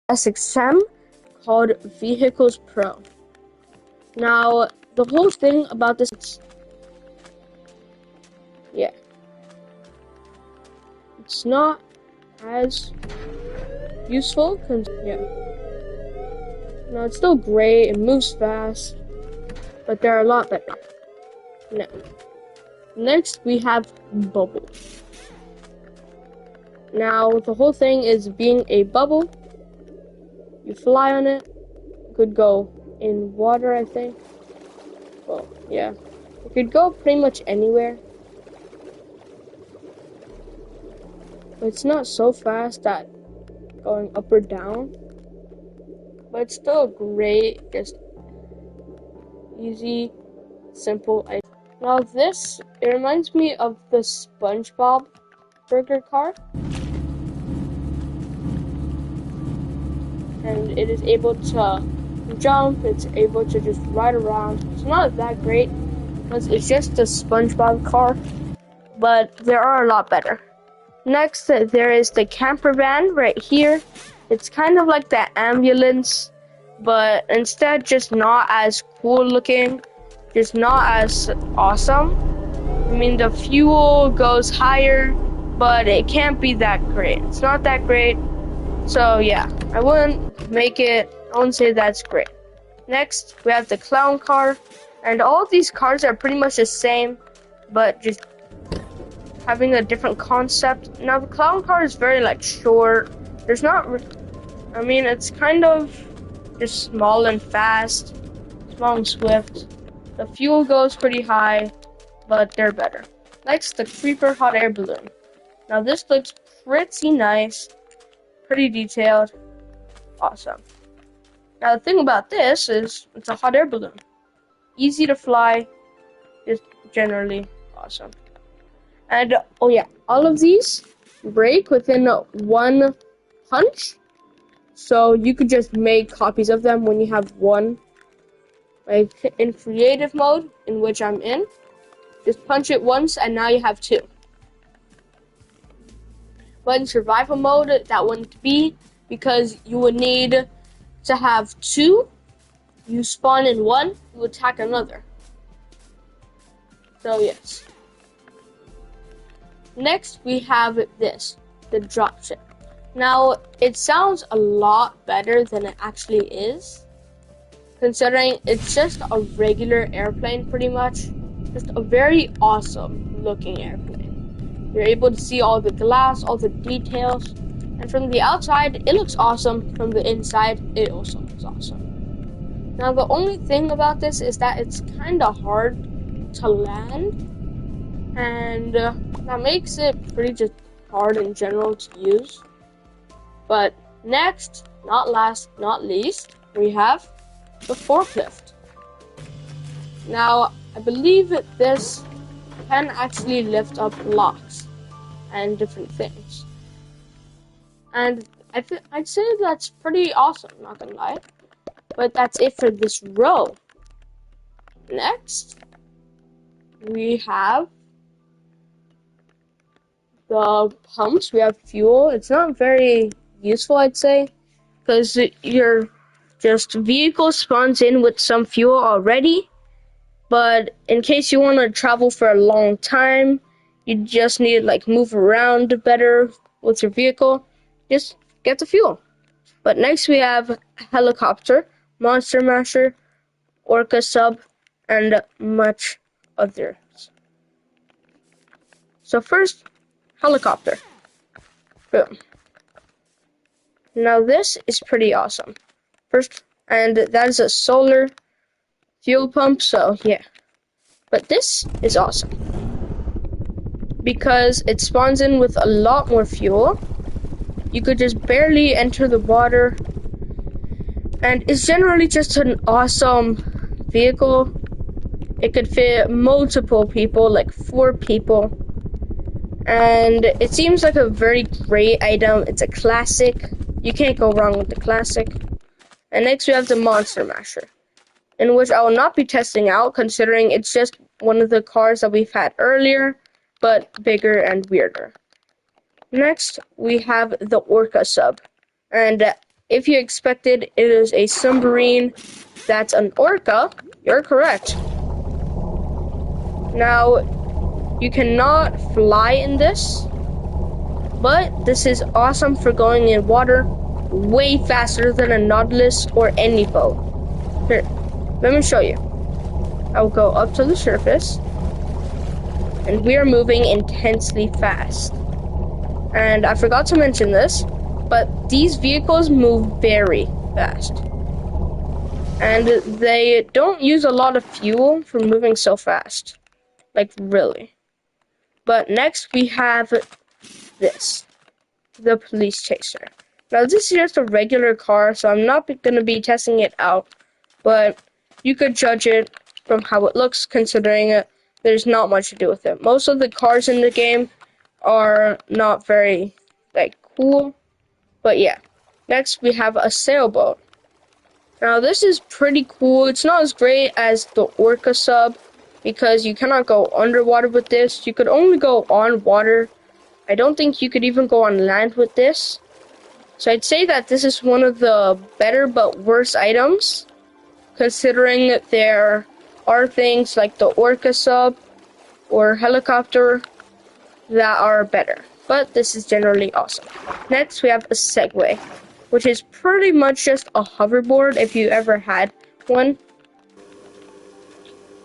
SXM called Vehicles Pro. Now, the whole thing about this, yeah, it's not as useful, yeah. No, it's still great, it moves fast, but they're a lot better. Now, next we have Bubble. Now, the whole thing is being a bubble. You fly on it. You could go in water, I think. Well, yeah. You could go pretty much anywhere. But it's not so fast that going up or down. But it's still great, just easy, simple. Now this, it reminds me of the SpongeBob burger car. And it is able to jump, it's able to just ride around. It's not that great because it's just a SpongeBob car, but there are a lot better. Next, there is the camper van right here. It's kind of like the ambulance, but instead just not as cool looking, just not as awesome. I mean, the fuel goes higher, but it can't be that great. It's not that great. So yeah, I wouldn't say that's great. Next, we have the clown car, and all of these cars are pretty much the same, but just having a different concept. Now the clown car is very short. There's not, I mean, it's kind of just small and fast, small and swift. The fuel goes pretty high, but they're better. Next, the Creeper hot air balloon. Now this looks pretty nice. Pretty detailed. Awesome. Now the thing about this is it's a hot air balloon. Easy to fly. Just generally awesome. And oh yeah, all of these break within one punch. So you could just make copies of them when you have one. Like in creative mode, in which I'm in, just punch it once and now you have two. But in survival mode, that wouldn't be, because you would need to have two. You spawn in one, you attack another. So yes. Next we have this, the dropship. Now it sounds a lot better than it actually is, considering it's just a regular airplane pretty much. Just a very awesome looking airplane. You're able to see all the glass, all the details, and from the outside, it looks awesome. From the inside, it also looks awesome. Now, the only thing about this is that it's kind of hard to land, and that makes it pretty just hard in general to use. But next, not last, not least, we have the forklift. Now, I believe that this can actually lift up blocks and different things. And I'd say that's pretty awesome, not gonna lie. But that's it for this row. Next, we have the pumps. We have fuel. It's not very useful, I'd say, because your vehicle spawns in with some fuel already. But in case you want to travel for a long time, you just need to move around better with your vehicle, just get the fuel. But next we have helicopter, monster masher, orca sub, and much others. So first, helicopter. Boom. Now this is pretty awesome. First, and that is a solar fuel pump, so yeah. But this is awesome because it spawns in with a lot more fuel. You could just barely enter the water, and it's generally just an awesome vehicle. It could fit multiple people, 4 people, and it seems like a very great item. It's a classic. You can't go wrong with the classic. And next we have the monster masher, in which I will not be testing out, considering it's just one of the cars that we've had earlier, but bigger and weirder. Next, we have the orca sub, and If you expected it is a submarine that's an orca, you're correct. Now, you cannot fly in this, but this is awesome for going in water way faster than a Nautilus or any boat. Here, let me show you. I will go up to the surface, and we are moving intensely fast. And I forgot to mention this, but these vehicles move very fast. And they don't use a lot of fuel for moving so fast. Like, really. But next we have this, the police chaser. Now this is just a regular car, so I'm not going to be testing it out, but you could judge it from how it looks, considering there's not much to do with it. Most of the cars in the game are not very, like, cool, but yeah. Next we have a sailboat. Now this is pretty cool. It's not as great as the Orca sub, because you cannot go underwater with this. You could only go on water. I don't think you could even go on land with this. So I'd say that this is one of the better but worse items, considering that there are things like the Orca sub or helicopter that are better. But this is generally awesome. Next we have a Segway, which is pretty much just a hoverboard if you ever had one.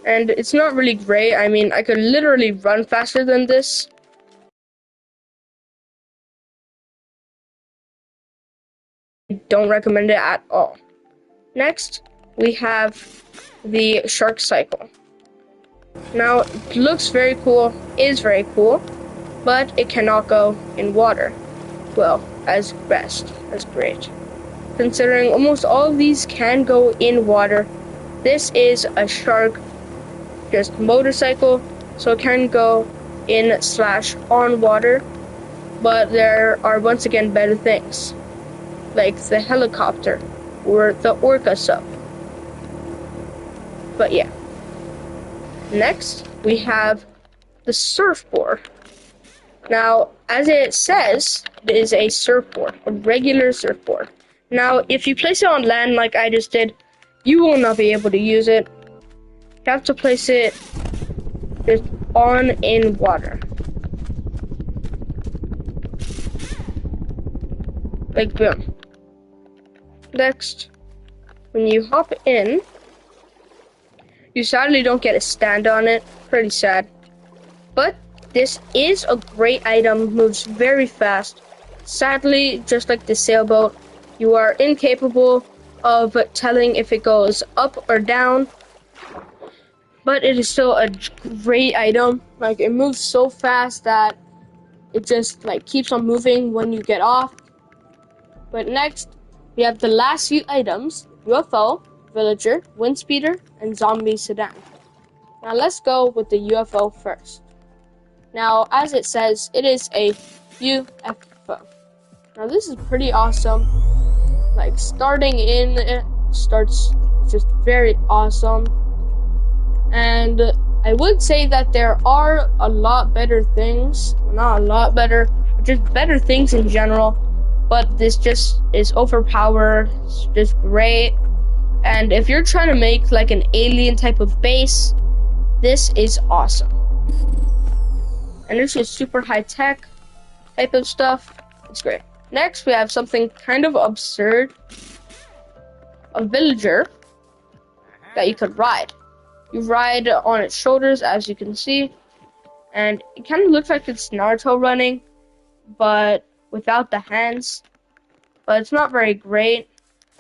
And it's not really great. I mean, I could literally run faster than this. I don't recommend it at all. Next, we have the Shark Cycle. Now, it looks very cool, is very cool, but it cannot go in water. Well, as best, as great. Considering almost all of these can go in water, this is a shark just motorcycle, so it can go in/on water, but there are once again better things, like the helicopter or the Orca sub. But yeah. Next, we have the surfboard. Now, as it says, it is a surfboard, a regular surfboard. Now, if you place it on land like I just did, you will not be able to use it. You have to place it just on in water. Like, boom. Next, when you hop in, you sadly don't get a stand on it. Pretty sad. But this is a great item, moves very fast. Sadly, just like the sailboat, you are incapable of telling if it goes up or down. But it is still a great item. Like, it moves so fast that it just, like, keeps on moving when you get off. But next, we have the last few items: UFO, Villager, Windspeeder, and Zombie Sedan. Now let's go with the UFO first. Now, as it says, it is a UFO. Now this is pretty awesome. Like, starting in, it starts just very awesome. And I would say that there are a lot better things. Well, not a lot better, but just better things in general. But this just is overpowered. It's just great. And if you're trying to make like an alien type of base, this is awesome. And this is super high tech type of stuff. It's great. Next, we have something kind of absurd. A villager that you could ride. You ride on its shoulders, as you can see, and it kind of looks like it's Naruto running, but without the hands. But it's not very great.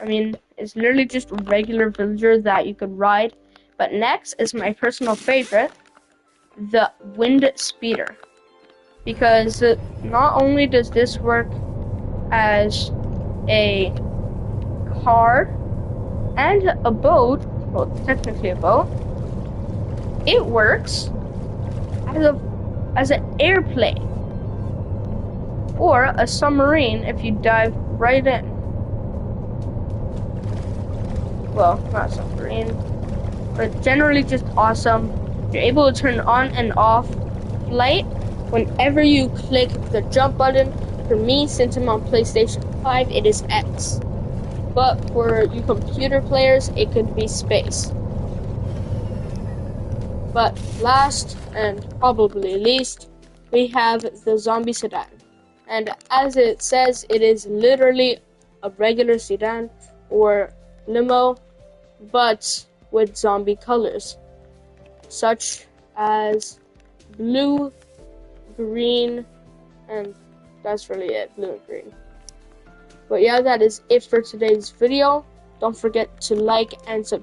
I mean, it's literally just a regular villager that you could ride. But next is my personal favorite, the Wind Speeder. Because not only does this work as a car and a boat, well, technically a boat, it works as an airplane or a submarine if you dive right in. Well, not a submarine, but generally just awesome. You're able to turn on and off flight whenever you click the jump button. For me, since I'm on PlayStation 5, it is X. but for you computer players, it could be space. But last and probably least, we have the zombie sedan. And as it says, it is literally a regular sedan or limo, but with zombie colors, such as blue, green, and that's really it, blue and green. But yeah, that is it for today's video. Don't forget to like and subscribe.